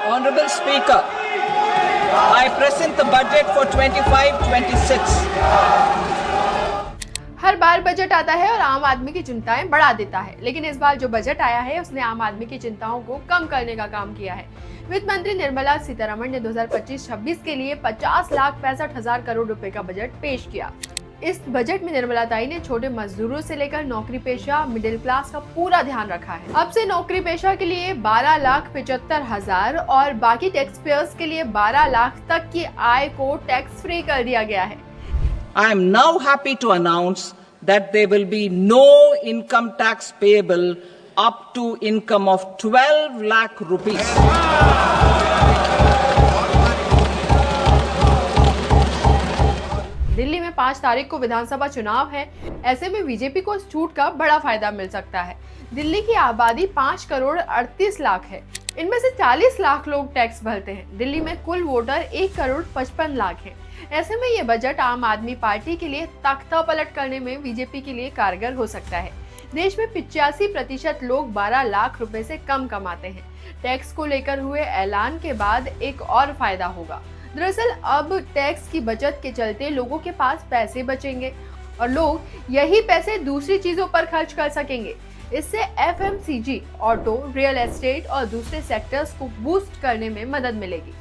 Honorable Speaker, I present the budget for 25-26. Her bar budget आता है और आम आदमी की चिंताएं बढ़ा देता है, लेकिन इस बार जो बजट आया है उसने आम आदमी की चिंताओं को कम करने का काम किया है। वित्त मंत्री निर्मला सीतारमण ने 2025-26 के लिए 50,65,000 करोड़ रुपए का बजट पेश किया। इस बजट में निर्मला ताई ने छोटे मजदूरों से लेकर नौकरी पेशा मिडिल क्लास का पूरा ध्यान रखा है। अब से नौकरी पेशा के लिए 12,75,000 और बाकी टैक्स पेयर्स के लिए 12 लाख तक की आय को टैक्स फ्री कर दिया गया है। I am now happy to announce that there will be no income tax payable up to income of 12 lakh rupees. Delhi में 5 तारीख को विधानसभा चुनाव है। ऐसे में बीजेपी को इस छूट का बड़ा फायदा मिल सकता है। दिल्ली की आबादी 5 करोड़ 38 लाख है। इनमें से 40 लाख लोग टैक्स भरते हैं। दिल्ली में कुल वोटर 1 करोड़ 55 लाख है। ऐसे में ये बजट आम आदमी पार्टी के लिए तख्ता पलट करने में बीजेपी के लिए कारगर हो सकता है। देश में 85% लोग 12 लाख रुपए से कम कमाते हैं। टैक्स को लेकर हुए ऐलान के बाद एक और फायदा होगा। दरअसल अब टैक्स की बचत के चलते लोगों के पास पैसे बचेंगे और लोग यही पैसे दूसरी चीजों पर खर्च कर सकेंगे। इससे एफएमसीजी, ऑटो, रियल एस्टेट और दूसरे सेक्टर्स को बूस्ट करने में मदद मिलेगी।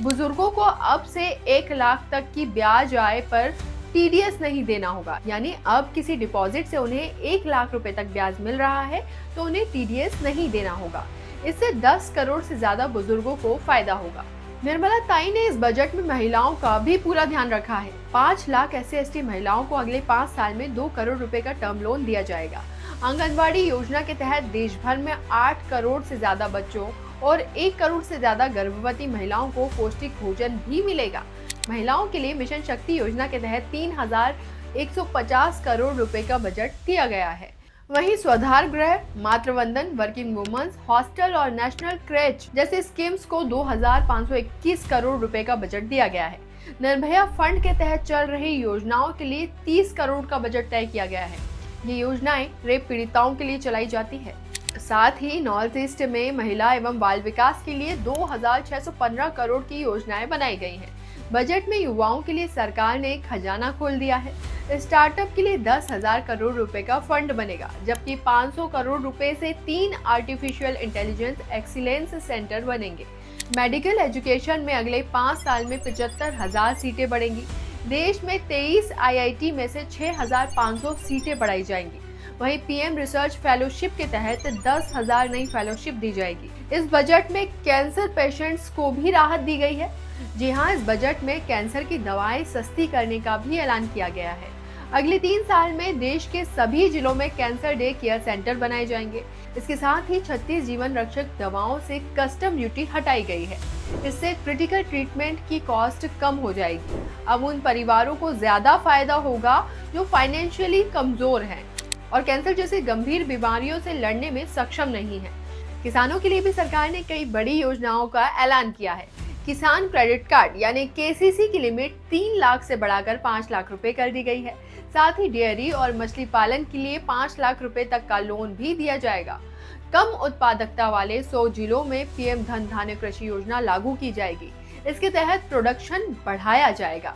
बुजुर्गों को अब से 1 लाख तक की ब्याज आय पर टीडीएस नहीं देना होगा, यानी अब किसी डिपॉजिट से उन्हें 1 लाख रुपए तक ब्याज मिल रहा है तो उन्हें टीडीएस नहीं देना होगा। इससे 10 करोड़ से ज्यादा बुजुर्गों को फायदा होगा। निर्मला ताई ने इस बजट में महिलाओं का भी पूरा ध्यान रखा है। 5 लाख SC/ST महिलाओं को अगले 5 साल में 2 करोड़ रुपए का टर्म लोन दिया जाएगा। आंगनबाड़ी योजना के तहत देश भर में 8 करोड़ से ज्यादा बच्चों और 1 करोड़ से ज्यादा गर्भवती महिलाओं को पौष्टिक भोजन भी मिलेगा। महिलाओं के लिए मिशन शक्ति योजना के तहत 3,150 करोड़ रुपए का बजट दिया गया है। वहीं स्वधार गृह, मातृवंदन, वर्किंग वुमेन्स हॉस्टल और नेशनल क्रेच जैसे स्कीम्स को 2,521 करोड़ रुपए का बजट दिया गया है। निर्भया फंड के तहत चल रही योजनाओं के लिए 30 करोड़ का बजट तय किया गया है। ये योजनाएं रेप पीड़िताओं के लिए चलाई जाती है। साथ ही नॉर्थ ईस्ट में महिला एवं बाल विकास के लिए 2,615 करोड़ की योजनाएं बनाई गई हैं। बजट में युवाओं के लिए सरकार ने खजाना खोल दिया है। स्टार्टअप के लिए 10,000 करोड़ रुपए का फंड बनेगा, जबकि 500 करोड़ रुपए से 3 आर्टिफिशियल इंटेलिजेंस एक्सीलेंस सेंटर बनेंगे। मेडिकल एजुकेशन में अगले 5 साल में 75,000 सीटें बढ़ेंगी। देश में 23 IIT में से 6,500 सीटें बढ़ाई जाएंगी। वहीं PM रिसर्च फेलोशिप के तहत 10,000 नई फेलोशिप दी जाएगी। इस बजट में कैंसर पेशेंट्स को भी राहत दी गई है। जी हाँ, इस बजट में कैंसर की दवाएं सस्ती करने का भी ऐलान किया गया है। अगले 3 साल में देश के सभी जिलों में कैंसर डे केयर सेंटर बनाए जाएंगे। इसके साथ ही 36 जीवन रक्षक दवाओं से कस्टम ड्यूटी हटाई गई है। इससे क्रिटिकल ट्रीटमेंट की कॉस्ट कम हो जाएगी। अब उन परिवारों को ज्यादा फायदा होगा जो फाइनेंशियली कमजोर हैं और कैंसर जैसी गंभीर बीमारियों से लड़ने में सक्षम नहीं है। किसानों के लिए भी सरकार ने कई बड़ी योजनाओं का ऐलान किया है। किसान क्रेडिट कार्ड यानी KCC की लिमिट 3 लाख से बढ़ाकर 5 लाख रुपए कर दी गई है। साथ ही डेयरी और मछली पालन के लिए 5 लाख रुपए तक का लोन भी दिया जाएगा। कम उत्पादकता वाले 100 जिलों में PM धन धान्य कृषि योजना लागू की जाएगी। इसके तहत प्रोडक्शन बढ़ाया जाएगा।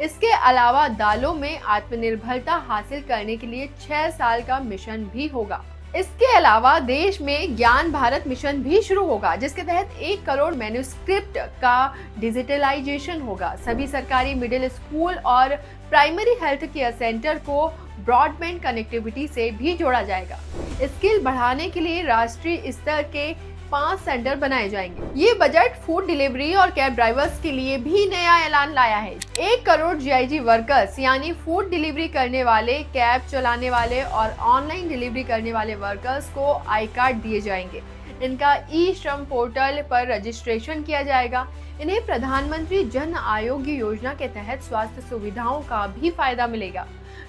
इसके अलावा दालों में आत्मनिर्भरता हासिल करने के लिए 6 साल का मिशन भी होगा। इसके अलावा देश में ज्ञान भारत मिशन भी शुरू होगा, जिसके तहत 1 करोड़ मैन्युस्क्रिप्ट का डिजिटलाइजेशन होगा। सभी सरकारी मिडिल स्कूल और प्राइमरी हेल्थ केयर सेंटर को ब्रॉडबैंड कनेक्टिविटी से भी जोड़ा जाएगा। स्किल बढ़ाने के लिए राष्ट्रीय स्तर के 5 सेंटर बनाए जाएंगे। ये बजट फूड डिलीवरी और कैब ड्राइवर्स के लिए भी नया ऐलान लाया है। 1 करोड़ GIG वर्कर्स यानी फूड डिलीवरी करने वाले, कैब चलाने वाले और ऑनलाइन डिलीवरी करने वाले वर्कर्स को आई कार्ड दिए जाएंगे। इनका ई-श्रम पोर्टल पर रजिस्ट्रेशन किया जाएगा। इन्हें प्रधानमंत्री जन आरोग्य योजना के तहत स्वास्थ्य सुविधाओं का भी फायदा मिलेगा।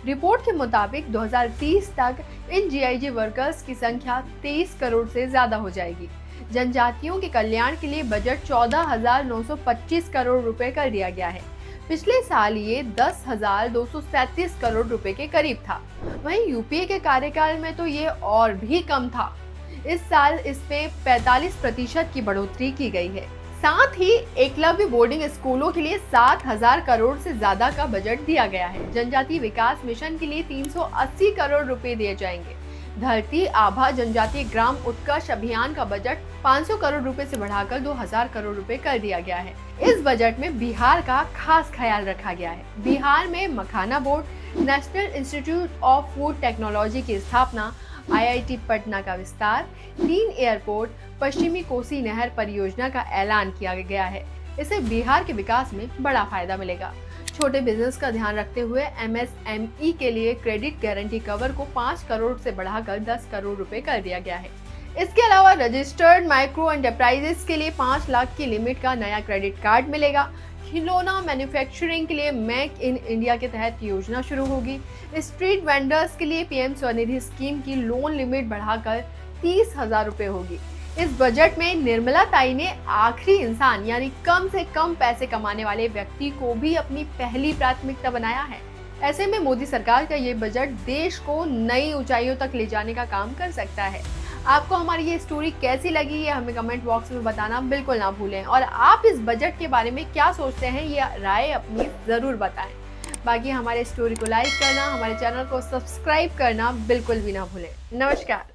रिपोर्ट के मुताबिक 2030 तक इन GIG वर्कर्स की संख्या 23 करोड़ से ज्यादा हो जाएगी। जनजातियों के कल्याण के लिए बजट 14,925 करोड़ रुपए कर दिया गया है। पिछले साल ये 10,237 करोड़ रुपए के करीब था। वहीं यूपीए के कार्यकाल में तो ये और भी कम था। इस साल इसमें 45% की बढ़ोतरी की गई है। साथ ही एकलव्य बोर्डिंग स्कूलों के लिए 7,000 करोड़ से ज्यादा का बजट दिया गया है। जनजातीय विकास मिशन के लिए 380 करोड़ रुपए दिए जाएंगे। धरती आभा जनजातीय ग्राम उत्कर्ष अभियान का बजट 500 करोड़ रुपए से बढ़ाकर 2,000 करोड़ रुपए कर दिया गया है। इस बजट में बिहार का खास ख्याल रखा गया है। बिहार में makhana board, national institute of food technology की स्थापना, IIT पटना का विस्तार, 3 एयरपोर्ट, पश्चिमी कोसी नहर परियोजना का ऐलान किया गया है। इससे बिहार के विकास में बड़ा फायदा मिलेगा। छोटे बिजनेस का ध्यान रखते हुए MSME के लिए क्रेडिट गारंटी कवर को 5 करोड़ से बढ़ाकर 10 करोड़ रुपए कर दिया गया है। इसके अलावा रजिस्टर्ड माइक्रो एंटरप्राइजेस के लिए 5 लाख की लिमिट का नया क्रेडिट कार्ड मिलेगा। खिलौना मैन्युफैक्चरिंग के लिए मेक इन इंडिया के तहत योजना शुरू होगी। स्ट्रीट वेंडर्स के लिए PM स्वनिधि स्कीम की लोन लिमिट बढ़ाकर 30,000 रुपए होगी। इस बजट में निर्मला ताई ने आखिरी इंसान यानी कम से कम पैसे कमाने वाले व्यक्ति को भी अपनी पहली प्राथमिकता बनाया है। ऐसे में मोदी सरकार का ये बजट देश को नई ऊंचाइयों तक ले जाने का काम कर सकता है। आपको हमारी ये स्टोरी कैसी लगी ये हमें कमेंट बॉक्स में बताना बिल्कुल ना भूलें, और आप इस बजट के बारे में क्या सोचते हैं ये राय अपनी जरूर बताएं। बाकी हमारे स्टोरी को लाइक करना, हमारे चैनल को सब्सक्राइब करना बिल्कुल भी ना भूलें। नमस्कार।